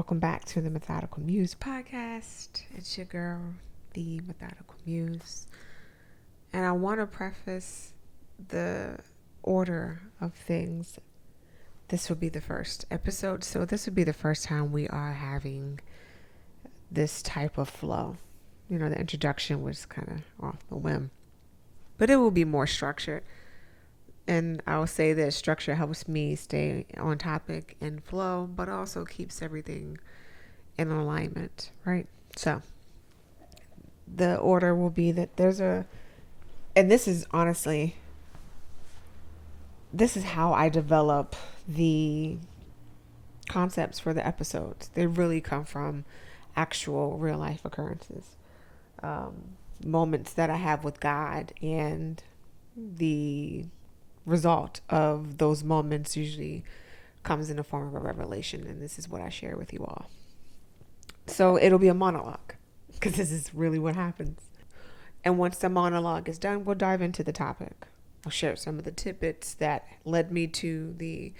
Welcome back to the Methodical Muse podcast. It's your girl, the Methodical Muse. And I want to preface the order of things. This will be the first episode. So this would be the first time we are having this type of flow. You know, the introduction was kind of off the whim. But it will be more structured. And I will say that structure helps me stay on topic and flow, but also keeps everything in alignment, right? So the order will be that and this is honestly, this is how I develop the concepts for the episodes. They really come from actual real life occurrences, moments that I have with God, and the result of those moments usually comes in the form of a revelation, and this is what I share with you all. So it'll be a monologue, because this is really what happens. And once the monologue is done, we'll dive into the topic. I'll share some of the tidbits that led me to the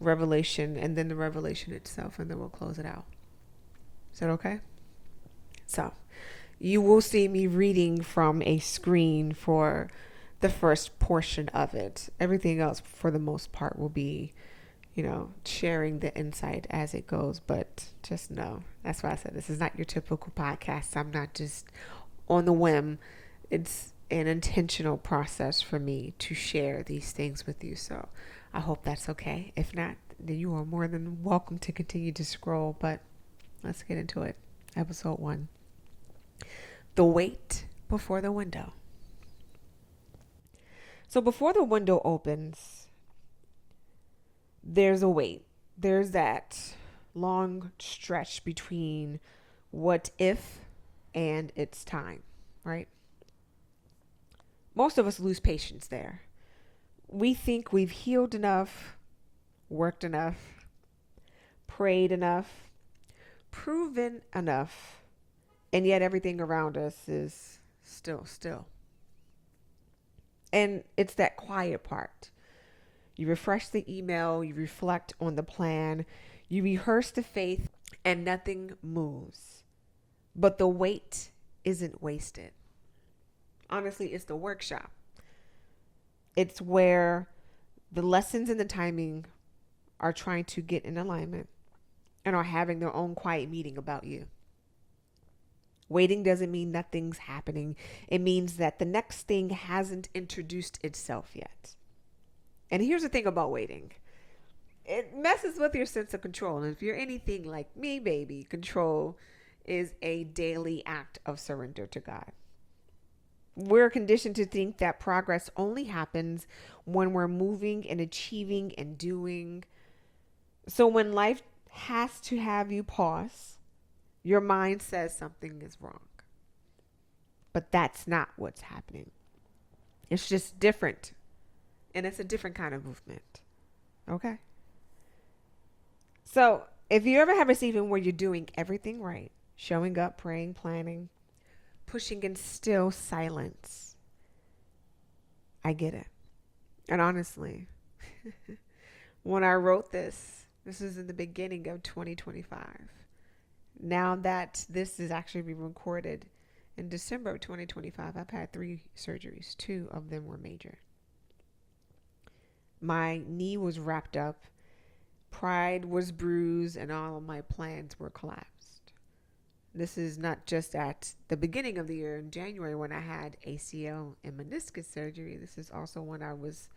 revelation, and then the revelation itself, and then we'll close it out. Is that okay? So you will see me reading from a screen for the first portion of it. Everything else, for the most part, will be, sharing the insight as it goes. But just know, that's why I said this is not your typical podcast. I'm not just on the whim. It's an intentional process for me to share these things with you. So I hope that's okay. If not, then you are more than welcome to continue to scroll. But let's get into it. Episode 1. The wait before the window. So before the window opens, there's a wait. There's that long stretch between what if and it's time, right? Most of us lose patience there. We think we've healed enough, worked enough, prayed enough, proven enough, and yet everything around us is still. And it's that quiet part. You refresh the email, you reflect on the plan, you rehearse the faith, and nothing moves. But the wait isn't wasted. Honestly, it's the workshop. It's where the lessons and the timing are trying to get in alignment and are having their own quiet meeting about you. Waiting doesn't mean nothing's happening. It means that the next thing hasn't introduced itself yet. And here's the thing about waiting. It messes with your sense of control. And if you're anything like me, baby, control is a daily act of surrender to God. We're conditioned to think that progress only happens when we're moving and achieving and doing. So when life has to have you pause, your mind says something is wrong. But that's not what's happening. It's just different. And it's a different kind of movement. Okay? So if you ever have a season where you're doing everything right, showing up, praying, planning, pushing in still silence, I get it. And honestly, when I wrote this is in the beginning of 2025. Now that this is actually being recorded in December of 2025, I've had 3 surgeries. 2 of them were major. My knee was wrapped up, pride was bruised, and all of my plans were collapsed. This is not just at the beginning of the year in January when I had ACL and meniscus surgery. This is also when I was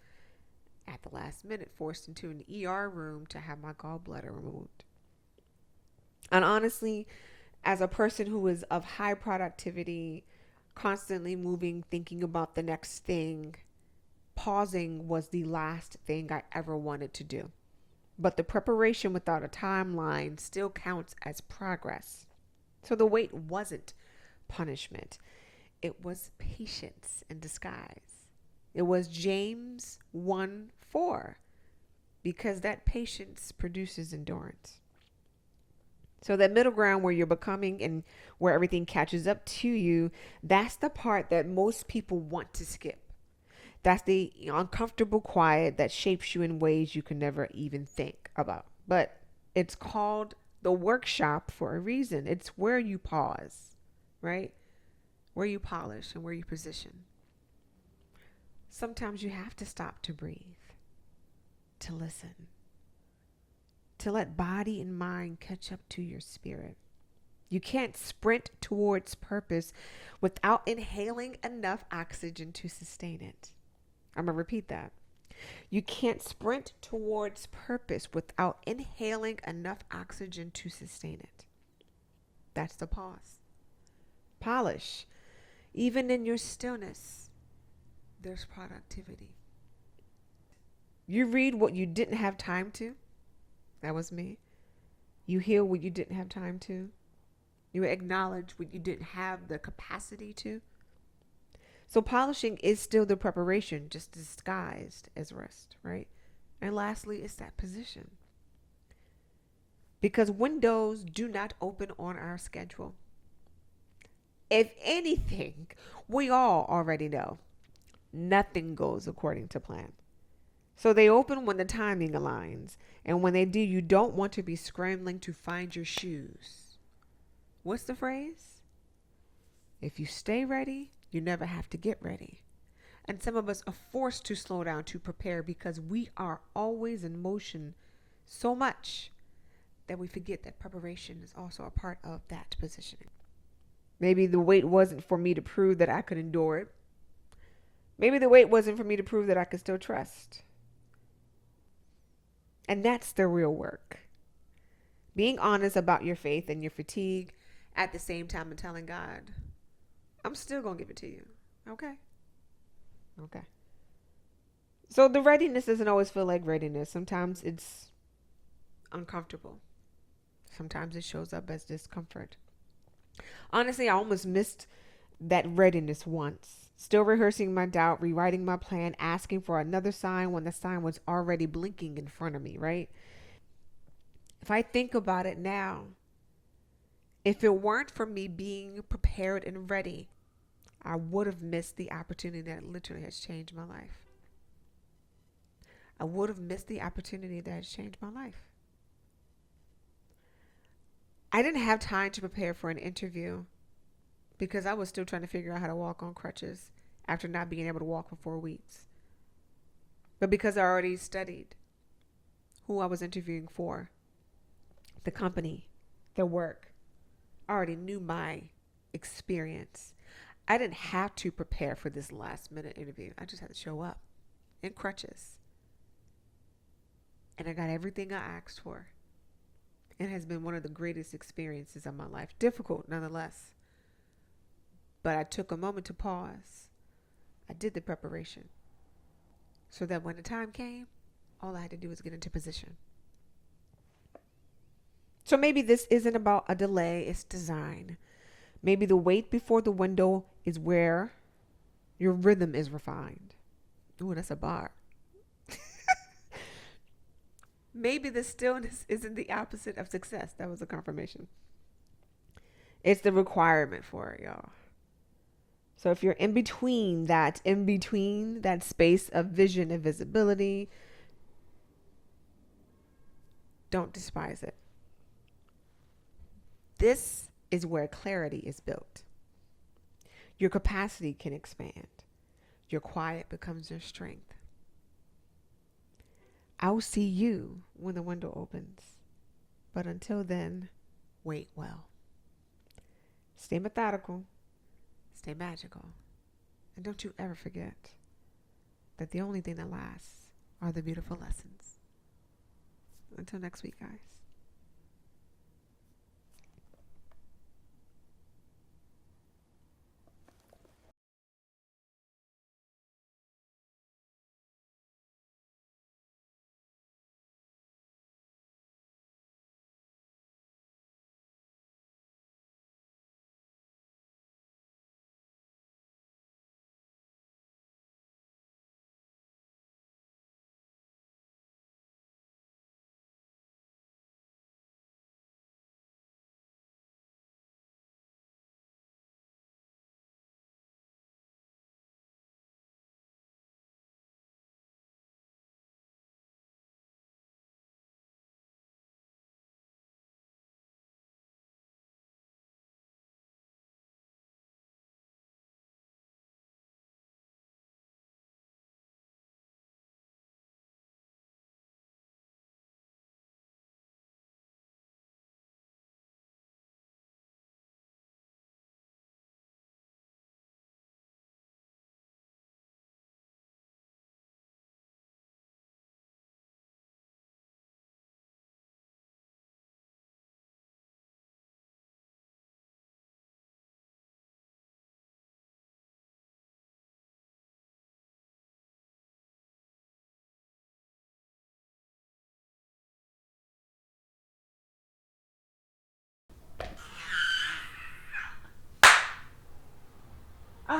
at the last minute forced into an ER room to have my gallbladder removed. And honestly, as a person who is of high productivity, constantly moving, thinking about the next thing, pausing was the last thing I ever wanted to do. But the preparation without a timeline still counts as progress. So the wait wasn't punishment. It was patience in disguise. It was James 1:4, because that patience produces endurance. So that middle ground where you're becoming and where everything catches up to you, that's the part that most people want to skip. That's the uncomfortable quiet that shapes you in ways you can never even think about. But it's called the workshop for a reason. It's where you pause, right? Where you polish and where you position. Sometimes you have to stop to breathe, to listen, to let body and mind catch up to your spirit. You can't sprint towards purpose without inhaling enough oxygen to sustain it. I'm going to repeat that. You can't sprint towards purpose without inhaling enough oxygen to sustain it. That's the pause. Polish. Even in your stillness, there's productivity. You read what you didn't have time to. That was me. You heal what you didn't have time to. You acknowledge what you didn't have the capacity to. So polishing is still the preparation, just disguised as rest, right? And lastly, it's that position. Because windows do not open on our schedule. If anything, we all already know nothing goes according to plan. So they open when the timing aligns. And when they do, you don't want to be scrambling to find your shoes. What's the phrase? If you stay ready, you never have to get ready. And some of us are forced to slow down to prepare because we are always in motion so much that we forget that preparation is also a part of that positioning. Maybe the wait wasn't for me to prove that I could endure it. Maybe the wait wasn't for me to prove that I could still trust. And that's the real work. Being honest about your faith and your fatigue at the same time and telling God, I'm still going to give it to you. Okay. Okay. So the readiness doesn't always feel like readiness. Sometimes it's uncomfortable. Sometimes it shows up as discomfort. Honestly, I almost missed that readiness once. Still rehearsing my doubt, rewriting my plan, asking for another sign when the sign was already blinking in front of me, right? If I think about it now, if it weren't for me being prepared and ready, I would have missed the opportunity that literally has changed my life. I would have missed the opportunity that has changed my life. I didn't have time to prepare for an interview because I was still trying to figure out how to walk on crutches after not being able to walk for 4 weeks. But because I already studied who I was interviewing for, the company, their work, I already knew my experience. I didn't have to prepare for this last minute interview. I just had to show up in crutches. And I got everything I asked for. It has been one of the greatest experiences of my life. Difficult, nonetheless. But I took a moment to pause. I did the preparation. So that when the time came, all I had to do was get into position. So maybe this isn't about a delay, it's design. Maybe the wait before the window is where your rhythm is refined. Ooh, that's a bar. Maybe the stillness isn't the opposite of success. That was a confirmation. It's the requirement for it, y'all. So if you're in between that space of vision and visibility, don't despise it. This is where clarity is built. Your capacity can expand. Your quiet becomes your strength. I'll see you when the window opens. But until then, wait well. Stay methodical. Stay magical. And don't you ever forget that the only thing that lasts are the beautiful lessons. Until next week, guys.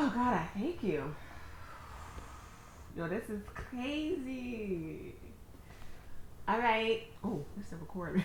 Oh God, I thank you. Yo, this is crazy. All right. Oh, we're still recording.